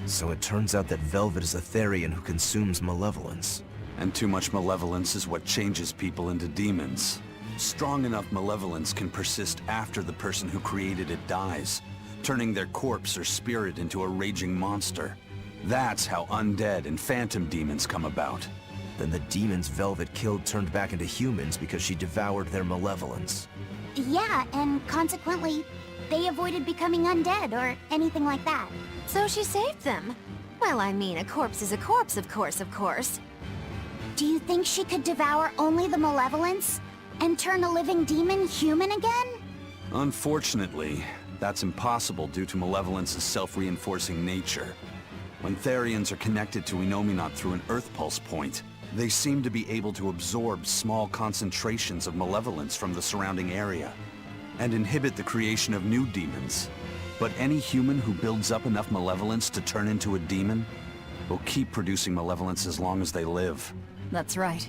So it turns out that Velvet is a Therian who consumes malevolence. And too much malevolence is what changes people into demons. Strong enough malevolence can persist after the person who created it dies, turning their corpse or spirit into a raging monster. That's how undead and phantom demons come about. Then the demons Velvet killed turned back into humans because she devoured their malevolence. Yeah, and consequently, they avoided becoming undead or anything like that. So she saved them. Well, I mean, a corpse is a corpse, of course. Do you think she could devour only the malevolence and turn a living demon human again? Unfortunately, that's impossible due to malevolence's self-reinforcing nature. When Therians are connected to Enominat through an Earth Pulse point, they seem to be able to absorb small concentrations of malevolence from the surrounding area, and inhibit the creation of new demons. But any human who builds up enough malevolence to turn into a demon will keep producing malevolence as long as they live. That's right.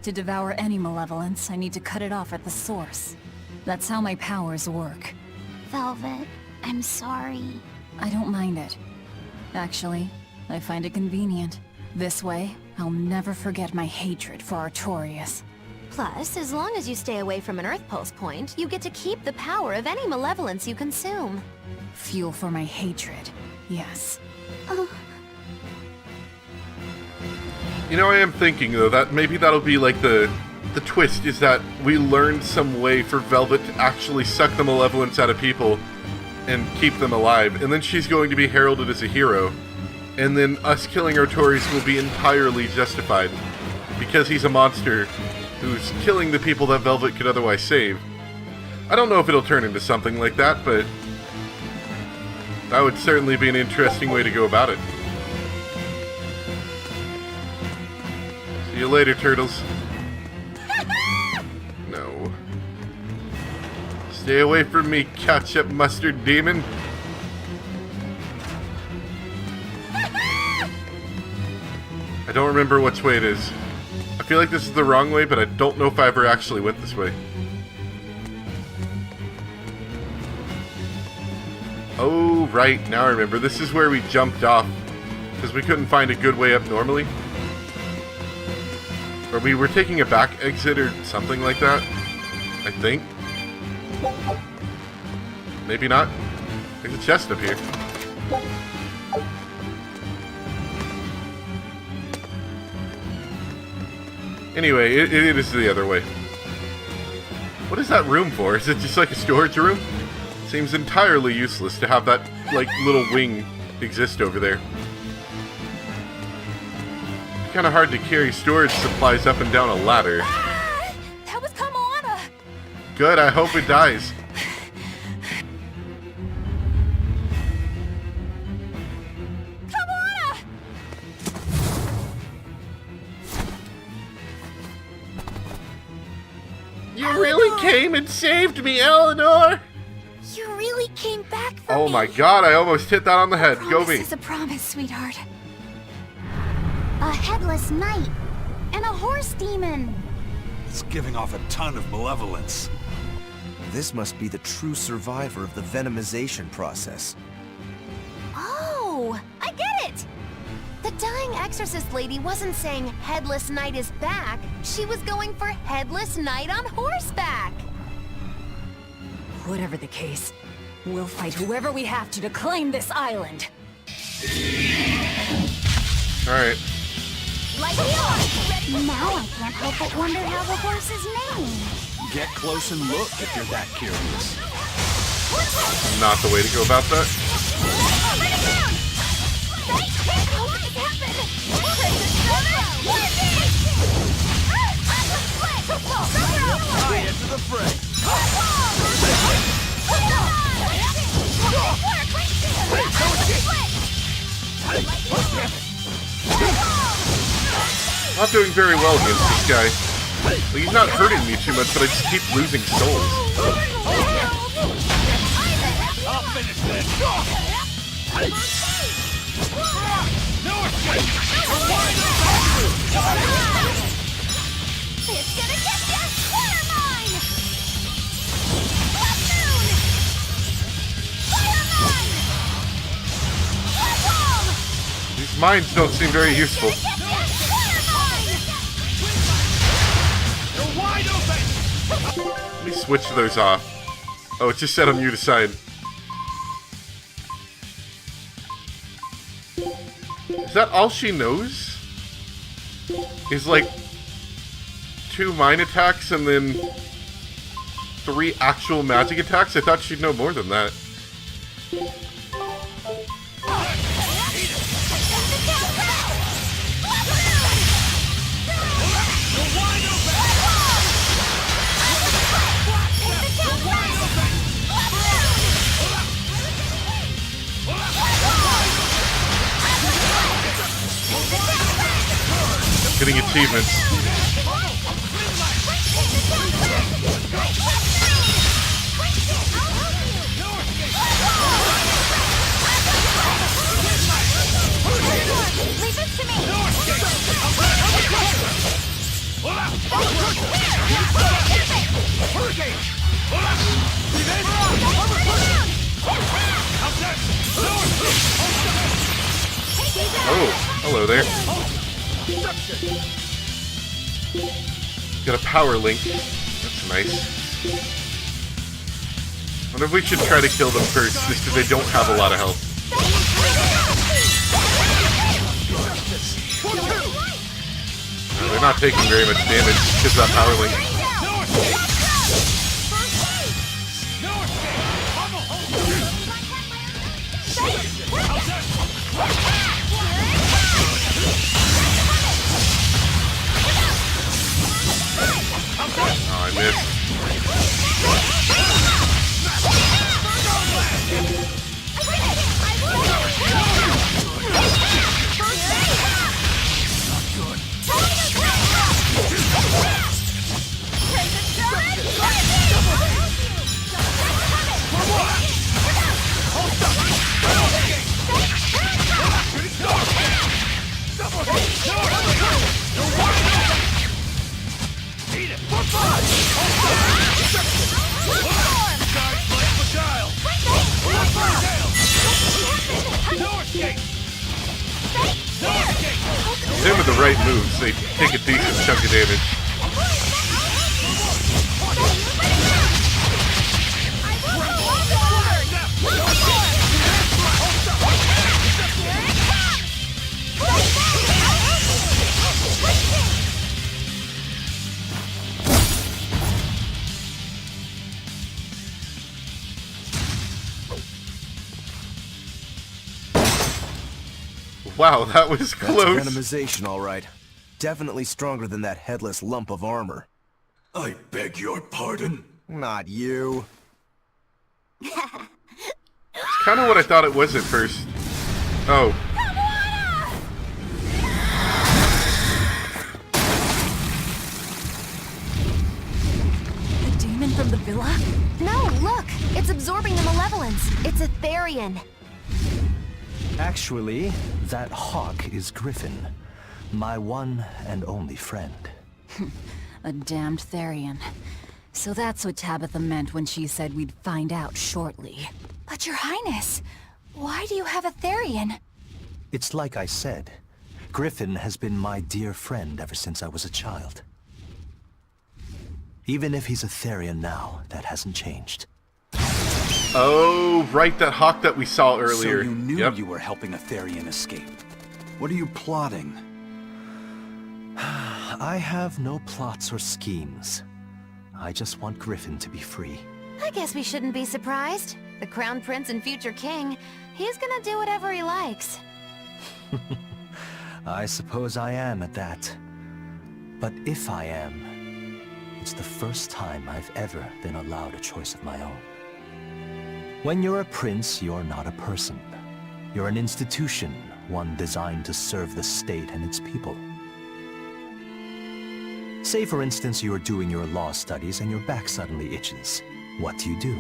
To devour any malevolence, I need to cut it off at the source. That's how my powers work. Velvet, I'm sorry. I don't mind it. Actually, I find it convenient. This way, I'll never forget my hatred for Artorias. Plus, as long as you stay away from an Earth Pulse point, you get to keep the power of any malevolence you consume. Fuel for my hatred, yes. You know, I am thinking, though, that maybe that'll be like the twist, is that we learned some way for Velvet to actually suck the malevolence out of people and keep them alive, and then she's going to be heralded as a hero. And then us killing Artorias will be entirely justified, because he's a monster who's killing the people that Velvet could otherwise save. I don't know if it'll turn into something like that, but that would certainly be an interesting way to go about it. See you later, turtles. No. Stay away from me, ketchup mustard demon. I don't remember which way it is. I feel like this is the wrong way, but I don't know if I ever actually went this way. Oh, right, now I remember. This is where we jumped off, because we couldn't find a good way up normally. Or we were taking a back exit or something like that, I think. Maybe not. There's a chest up here. Anyway, it is the other way. What is that room for? Is it just like a storage room? Seems entirely useless to have that, like, little wing exist over there. It's kind of hard to carry storage supplies up and down a ladder. Ah! That was Kamoana! Good, I hope it dies. You really came and saved me, Eleanor! You really came back for me. Oh my god, I almost hit that on the head. Go me. This is a promise, sweetheart. A headless knight and a horse demon. It's giving off a ton of malevolence. This must be the true survivor of the venomization process. Oh, I get it! The dying exorcist lady wasn't saying Headless Knight is back. She was going for Headless Knight on horseback. Whatever the case, we'll fight whoever we have to claim this island. Alright. Like you! Now I can't help but wonder how the horse is named. Get close and look if you're that curious. Not the way to go about that. Bring it down! Right? What has happened? Tie into the fray. Not doing very well against this guy. Well, he's not hurting me too much, but I just keep losing souls. I'll finish this. No escape. It's gonna get ya! Water mine! Blood moon! Fire mine! Blood wall! These mines don't seem very useful. You're wide open! Let me switch those off. Oh, it just said on you to sign. Is that all she knows? Is like 2 mine attacks and then 3 actual magic attacks? I thought she'd know more than that. Getting achievements. Leave this to me! Oh, hello there. Got a power link. That's nice. Wonder if we should try to kill them first, just because they don't have a lot of health. They're not taking very much damage because of that power link. Oh, I missed. Them with the right moves, they take a decent chunk of damage. Wow, that was close. That's venomization, all right. Definitely stronger than that headless lump of armor. I beg your pardon? Not you. It's kind of what I thought it was at first. Oh. The demon from the villa? No, look! It's absorbing the malevolence. It's a Therian. Actually, that hawk is Griffin, my one and only friend. A damned Therian. So that's what Tabitha meant when she said we'd find out shortly. But your highness, why do you have a Therian? It's like I said, Griffin has been my dear friend ever since I was a child. Even if he's a Therian now, that hasn't changed. Oh, right, that hawk that we saw earlier. So you knew Yep. you were helping a Therian escape. What are you plotting? I have no plots or schemes. I just want Griffin to be free. I guess we shouldn't be surprised. The Crown Prince and future king, he's gonna do whatever he likes. I suppose I am at that. But if I am, it's the first time I've ever been allowed a choice of my own. When you're a prince, you're not a person. You're an institution, one designed to serve the state and its people. Say, for instance, you're doing your law studies and your back suddenly itches. What do?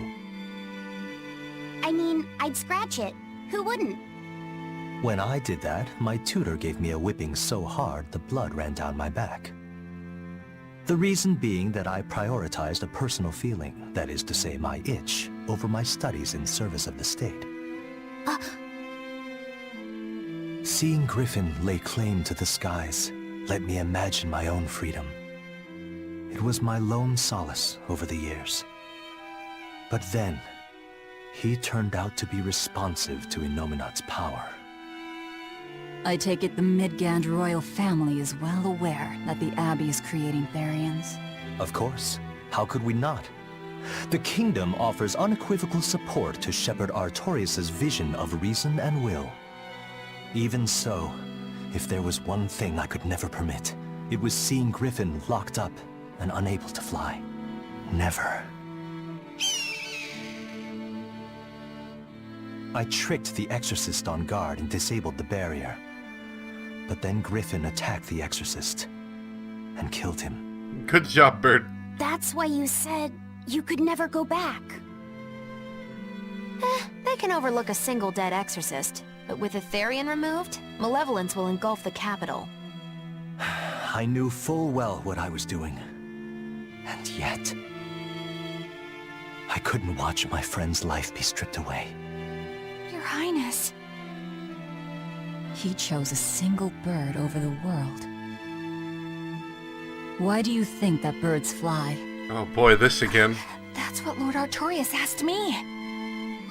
I mean, I'd scratch it. Who wouldn't? When I did that, my tutor gave me a whipping so hard the blood ran down my back. The reason being that I prioritized a personal feeling, that is to say my itch, over my studies in service of the state. Seeing Griffin lay claim to the skies let me imagine my own freedom. It was my lone solace over the years. But then, he turned out to be responsive to Innominat's power. I take it the Midgand royal family is well aware that the Abbey is creating Therians. Of course. How could we not? The kingdom offers unequivocal support to Shepherd Artorias' vision of reason and will. Even so, if there was one thing I could never permit, it was seeing Griffin locked up and unable to fly. Never. I tricked the Exorcist on guard and disabled the barrier. But then Griffin attacked the Exorcist and killed him. Good job, Bird. That's why you said you could never go back. They can overlook a single dead exorcist, but with a Therian removed, malevolence will engulf the capital. I knew full well what I was doing. And yet, I couldn't watch my friend's life be stripped away. Your Highness. He chose a single bird over the world. Why do you think that birds fly? Oh boy, this again. That's what Lord Artorias asked me.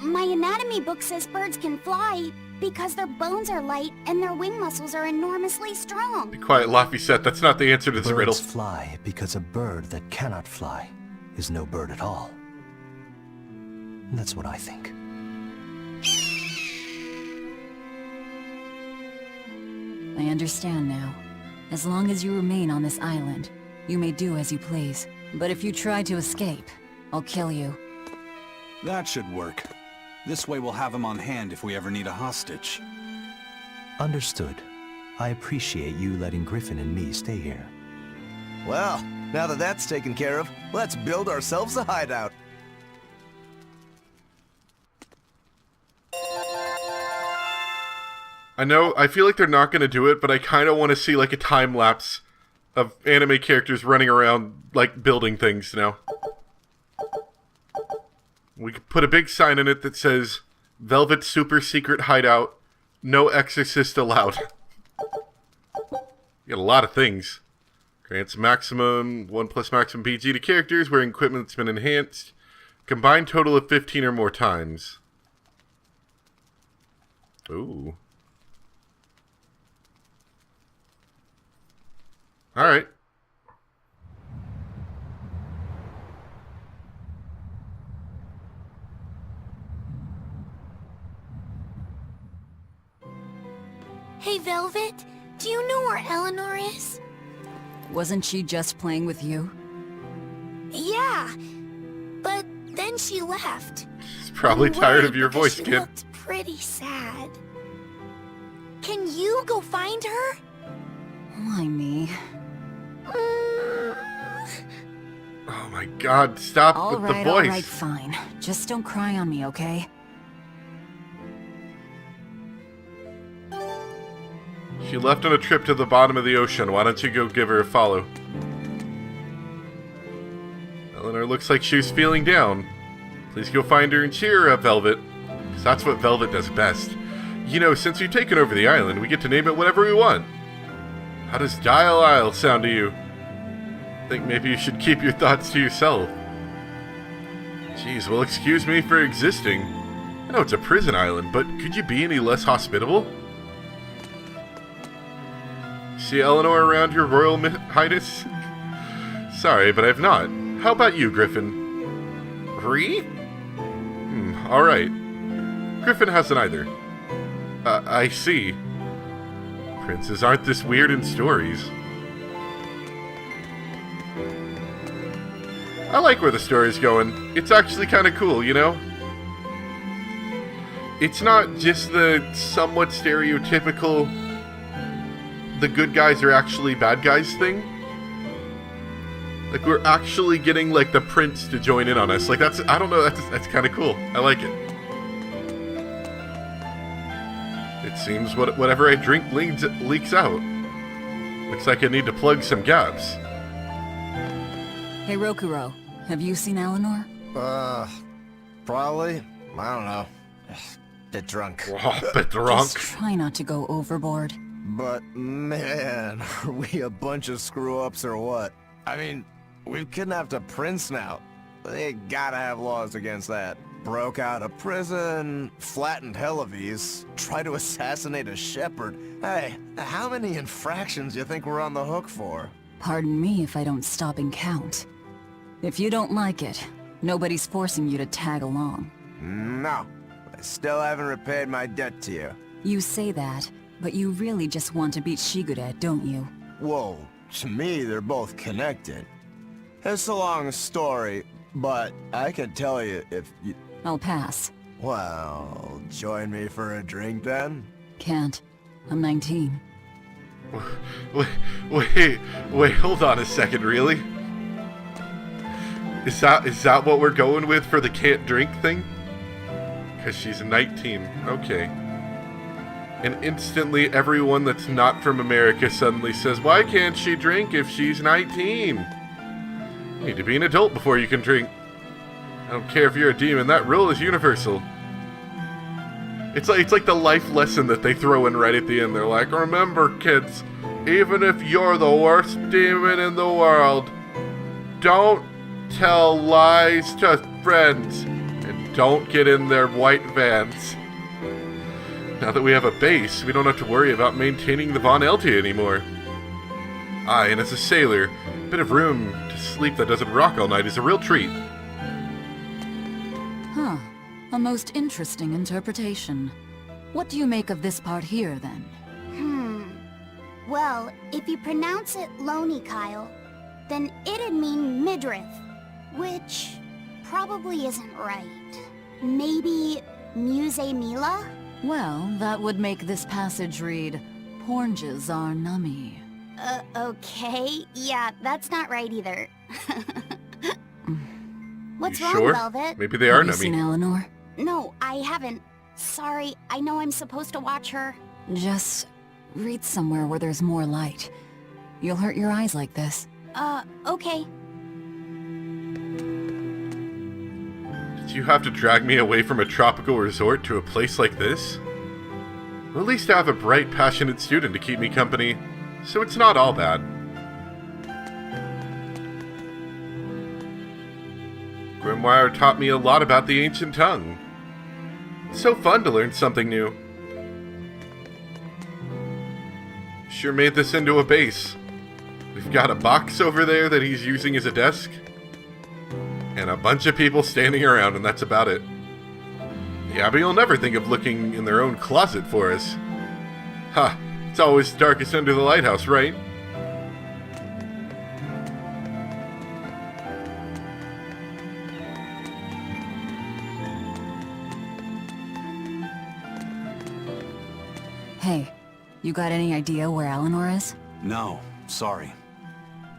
My anatomy book says birds can fly because their bones are light and their wing muscles are enormously strong. Be quiet, Laphicet. That's not the answer to this riddle. Birds fly because a bird that cannot fly is no bird at all. That's what I think. I understand now. As long as you remain on this island, you may do as you please. But if you try to escape, I'll kill you. That should work. This way we'll have him on hand if we ever need a hostage. Understood. I appreciate you letting Griffin and me stay here. Well, now that that's taken care of, let's build ourselves a hideout. I know, I feel like they're not going to do it, but I kind of want to see like a time lapse of anime characters running around, like, building things now. We could put a big sign in it that says, Velvet Super Secret Hideout, no exorcist allowed. You got a lot of things. Grants maximum, 1+ maximum PG to characters wearing equipment that's been enhanced. Combined total of 15 or more times. Ooh. Alright. Hey, Velvet, do you know where Eleanor is? Wasn't she just playing with you? Yeah, but then she left. She's probably tired of your voice, She kid. looked pretty sad. Can you go find her? Why me? Oh my god, stop with the voice. Alright, fine. Just don't cry on me, okay? She left on a trip to the bottom of the ocean. Why don't you go give her a follow? Eleanor looks like she was feeling down. Please go find her and cheer her up, Velvet. Because that's what Velvet does best. You know, since we've taken over the island, we get to name it whatever we want. How does Dial Isle sound to you? Think maybe you should keep your thoughts to yourself. Jeez, well, excuse me for existing. I know it's a prison island, but could you be any less hospitable? See Eleanor around, your royal highness? Sorry, but I've not. How about you, Griffin? Ree? Alright. Griffin hasn't either. I see. Princes aren't this weird in stories. I like where the story's going. It's actually kind of cool, you know? It's not just the somewhat stereotypical the good guys are actually bad guys thing. Like, we're actually getting, like, the prince to join in on us. Like, that's, I don't know, that's kind of cool. I like it. It seems whatever I drink leaks out. Looks like I need to plug some gaps. Hey, Rokuro, have you seen Eleanor? Probably. I don't know. bit drunk. Oh, bit drunk. Just try not to go overboard. But man, are we a bunch of screw-ups or what? I mean, we've kidnapped a prince now. They gotta have laws against that. Broke out of prison, flattened Helives, tried to assassinate a shepherd. Hey, how many infractions you think we're on the hook for? Pardon me if I don't stop and count. If you don't like it, nobody's forcing you to tag along. No, I still haven't repaid my debt to you. You say that, but you really just want to beat Shigure, don't you? Whoa, to me they're both connected. It's a long story, but I can tell you if you... I'll pass. Well, join me for a drink then? Can't. I'm 19. Wait, hold on a second, really? Is that what we're going with for the can't drink thing? Because she's 19, okay. And instantly everyone that's not from America suddenly says, why can't she drink if she's 19? You need to be an adult before you can drink. I don't care if you're a demon, that rule is universal. It's like the life lesson that they throw in right at the end. They're like, remember kids, even if you're the worst demon in the world, don't tell lies to friends, and don't get in their white vans. Now that we have a base, we don't have to worry about maintaining the Von Elti anymore. Aye, and as a sailor, a bit of room to sleep that doesn't rock all night is a real treat. Huh. A most interesting interpretation. What do you make of this part here, then? Well, if you pronounce it Loney Kyle, then it'd mean midriff, which probably isn't right. Maybe Muse Mila? Well, that would make this passage read, Pornges are nummy. Okay. Yeah, that's not right either. What's You wrong, sure? Velvet? Maybe they are Have you seen nummy. Eleanor? No, I haven't. Sorry, I know I'm supposed to watch her. Just read somewhere where there's more light. You'll hurt your eyes like this. Okay. Did you have to drag me away from a tropical resort to a place like this? Well, at least I have a bright, passionate student to keep me company, so it's not all bad. Grimoire taught me a lot about the ancient tongue. It's so fun to learn something new. Sure made this into a base. We've got a box over there that he's using as a desk, and a bunch of people standing around, and that's about it. The Abbey will never think of looking in their own closet for us. Ha! It's always darkest under the lighthouse, right? Hey, you got any idea where Eleanor is? No, sorry.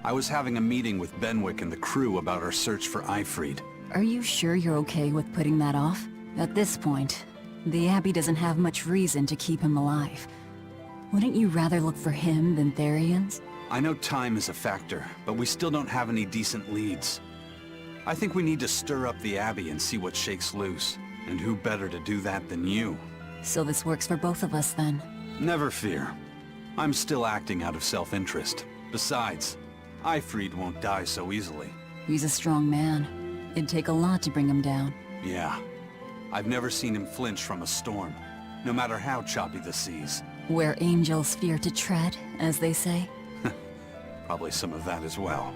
I was having a meeting with Benwick and the crew about our search for Ifrid. Are you sure you're okay with putting that off? At this point, the Abbey doesn't have much reason to keep him alive. Wouldn't you rather look for him than Therians? I know time is a factor, but we still don't have any decent leads. I think we need to stir up the Abbey and see what shakes loose. And who better to do that than you? So this works for both of us then. Never fear. I'm still acting out of self-interest. Besides, Ifrid won't die so easily. He's a strong man. It'd take a lot to bring him down. Yeah. I've never seen him flinch from a storm, no matter how choppy the seas. Where angels fear to tread, as they say. Probably some of that as well.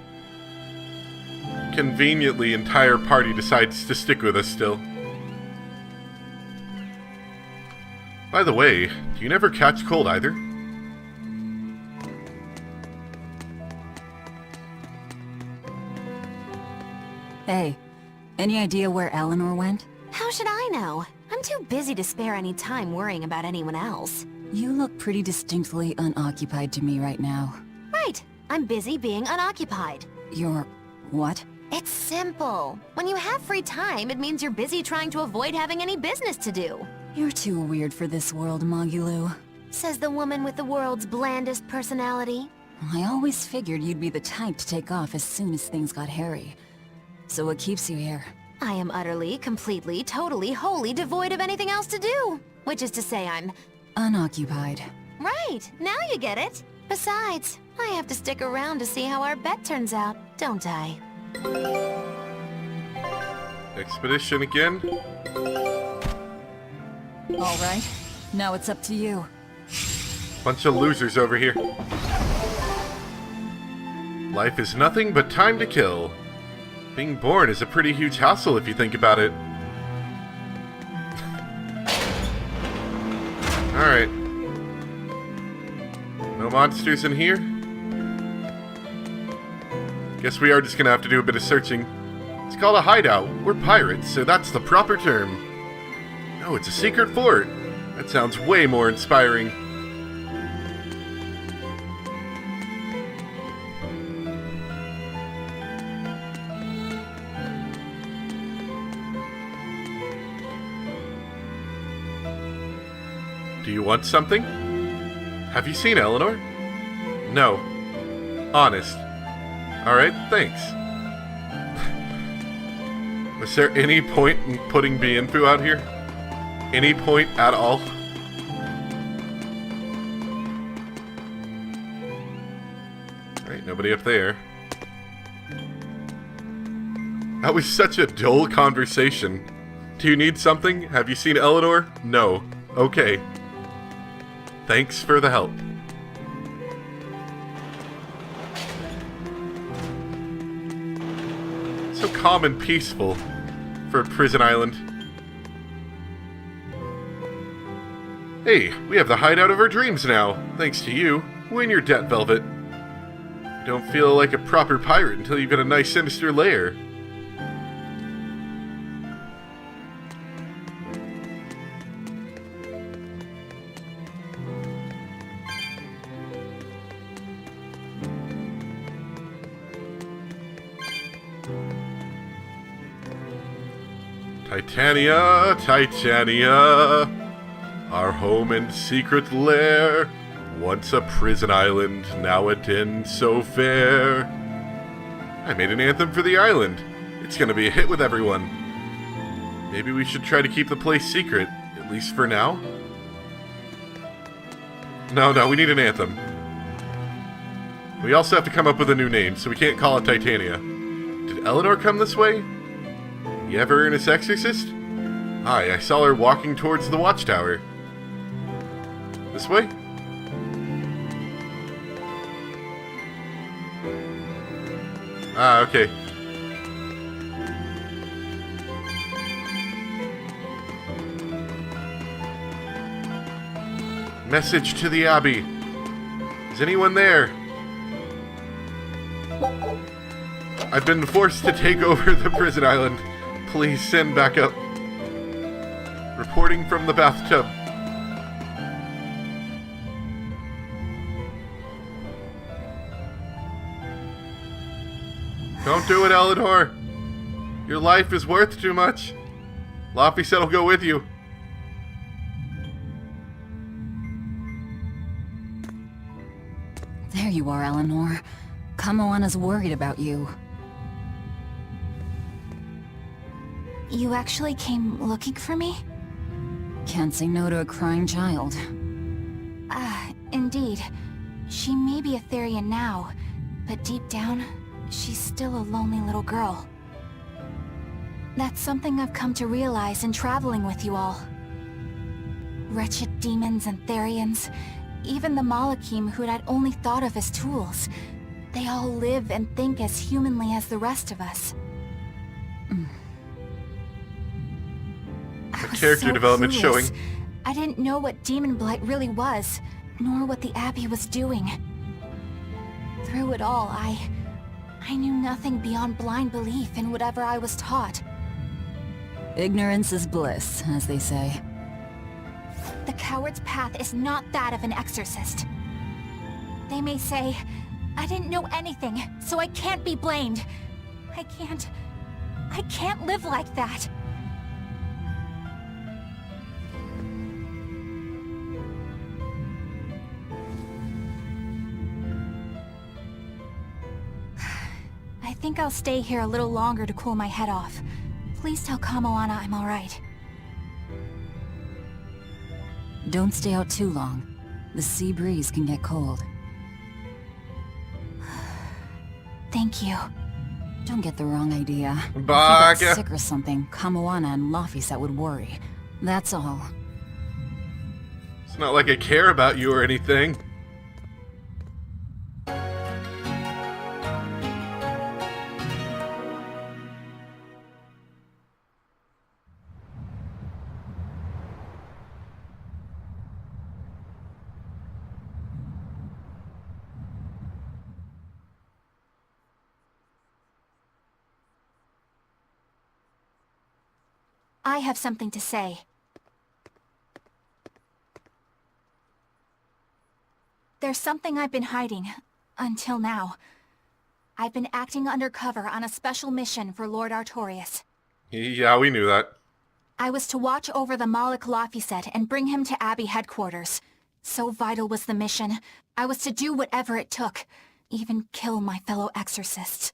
Conveniently, entire party decides to stick with us still. By the way, do you never catch cold either? Hey, any idea where Eleanor went? How should I know? I'm too busy to spare any time worrying about anyone else. You look pretty distinctly unoccupied to me right now. Right. I'm busy being unoccupied. You're... what? It's simple. When you have free time, it means you're busy trying to avoid having any business to do. You're too weird for this world, Magulu. Says the woman with the world's blandest personality. I always figured you'd be the type to take off as soon as things got hairy. So what keeps you here? I am utterly, completely, totally, wholly devoid of anything else to do. Which is to say I'm... Unoccupied. Right, now you get it. Besides, I have to stick around to see how our bet turns out, don't I? Expedition again? All right, now it's up to you. Bunch of losers over here. Life is nothing but time to kill. Being born is a pretty huge hassle if you think about it. Alright. No monsters in here? Guess we are just gonna have to do a bit of searching. It's called a hideout. We're pirates, so that's the proper term. No, it's a secret fort. That sounds way more inspiring. Do you want something? Have you seen Eleanor? No. Honest. Alright, thanks. Was there any point in putting Bienfu out here? Any point at all? Alright, nobody up there. That was such a dull conversation. Do you need something? Have you seen Eleanor? No. Okay. Thanks for the help. So calm and peaceful for a prison island. Hey, we have the hideout of our dreams now, thanks to you. Win your debt, Velvet. You don't feel like a proper pirate until you've got a nice sinister lair. Titania, Titania, our home and secret lair, once a prison island, now a den so fair. I made an anthem for the island. It's gonna be a hit with everyone. Maybe we should try to keep the place secret, at least for now? No, we need an anthem. We also have to come up with a new name, so we can't call it Titania. Did Eleanor come this way? You ever earn a exorcist? Hi, I saw her walking towards the watchtower. This way? Ah, okay. Message to the Abbey. Is anyone there? I've been forced to take over the prison island. Please send backup. Reporting from the bathtub. Don't do it, Eleanor. Your life is worth too much. Laffy said he'll go with you. There you are, Eleanor. Kamoana's worried about you. You actually came looking for me? Can't say no to a crying child. Indeed. She may be a Therian now, but deep down, she's still a lonely little girl. That's something I've come to realize in traveling with you all. Wretched demons and Therians, even the Malakim who'd I'd only thought of as tools, they all live and think as humanly as the rest of us. The character development showing. I didn't know what Demon Blight really was, nor what the Abbey was doing. Through it all, I knew nothing beyond blind belief in whatever I was taught. Ignorance is bliss, as they say. The coward's path is not that of an exorcist. They may say, I didn't know anything, so I can't be blamed. I can't live like that. I think I'll stay here a little longer to cool my head off. Please tell Kamoana I'm alright. Don't stay out too long. The sea breeze can get cold. Thank you. Don't get the wrong idea. If you Baga. got sick or something, Kamoana and Laphicet would worry. That's all. It's not like I care about you or anything. I have something to say. There's something I've been hiding, until now. I've been acting undercover on a special mission for Lord Artorias. Yeah, we knew that. I was to watch over the Malik Laphicet and bring him to Abbey headquarters. So vital was the mission. I was to do whatever it took, even kill my fellow exorcists.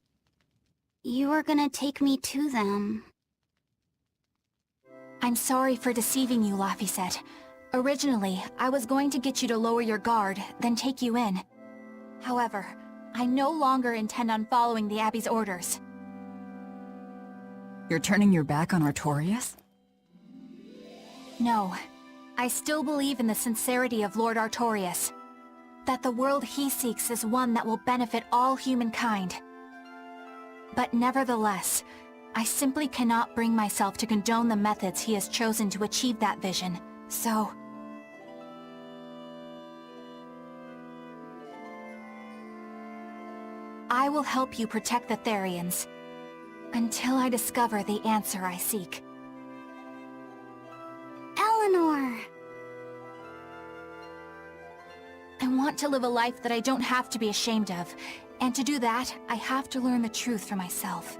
You were gonna take me to them. I'm sorry for deceiving you, Laphicet. Originally, I was going to get you to lower your guard, then take you in. However, I no longer intend on following the Abbey's orders. You're turning your back on Artorias? No. I still believe in the sincerity of Lord Artorias. That the world he seeks is one that will benefit all humankind. But nevertheless, I simply cannot bring myself to condone the methods he has chosen to achieve that vision, so... I will help you protect the Therians, until I discover the answer I seek. Eleanor! I want to live a life that I don't have to be ashamed of, and to do that, I have to learn the truth for myself.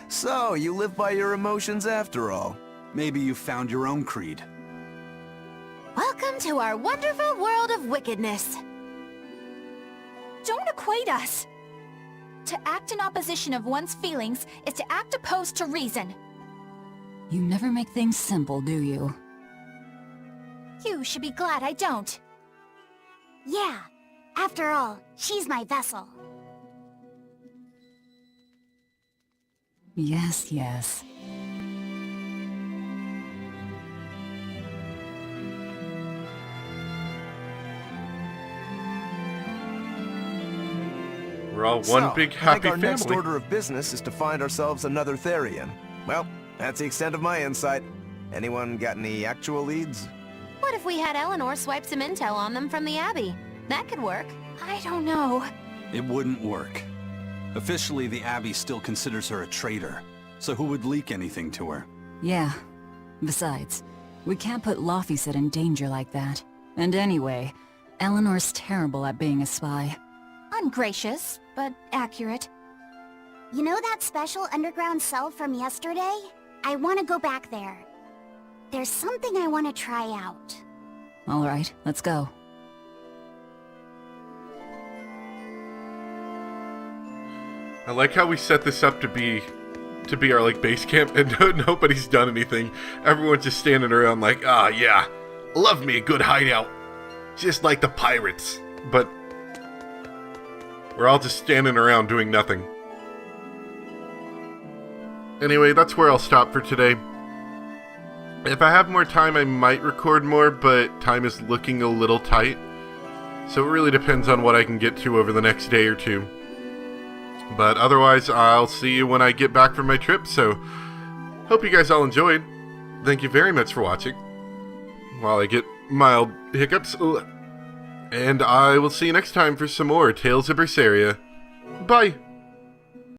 So, you live by your emotions after all. Maybe you found your own creed. Welcome to our wonderful world of wickedness. Don't equate us! To act in opposition of one's feelings is to act opposed to reason. You never make things simple, do you? You should be glad I don't. Yeah. After all, she's my vessel. Yes, yes. We're all one So, big I happy think our next family. order of business is to find ourselves another Therian. Well, that's the extent of my insight. Anyone got any actual leads? What if we had Eleanor swipe some intel on them from the Abbey? That could work. I don't know. It wouldn't work. Officially, the Abbey still considers her a traitor. So who would leak anything to her? Yeah. Besides, we can't put Laphicet in danger like that. And anyway, Eleanor's terrible at being a spy. Ungracious, but accurate. You know that special underground cell from yesterday? I want to go back there. There's something I want to try out. Alright, let's go. I like how we set this up to be our like base camp, and nobody's done anything. Everyone's just standing around like, ah, yeah, love me a good hideout, just like the pirates. But we're all just standing around doing nothing. Anyway, that's where I'll stop for today. If I have more time, I might record more, but time is looking a little tight. So it really depends on what I can get to over the next day or two. But otherwise, I'll see you when I get back from my trip, so hope you guys all enjoyed. Thank you very much for watching. While I get mild hiccups. And I will see you next time for some more Tales of Berseria. Bye!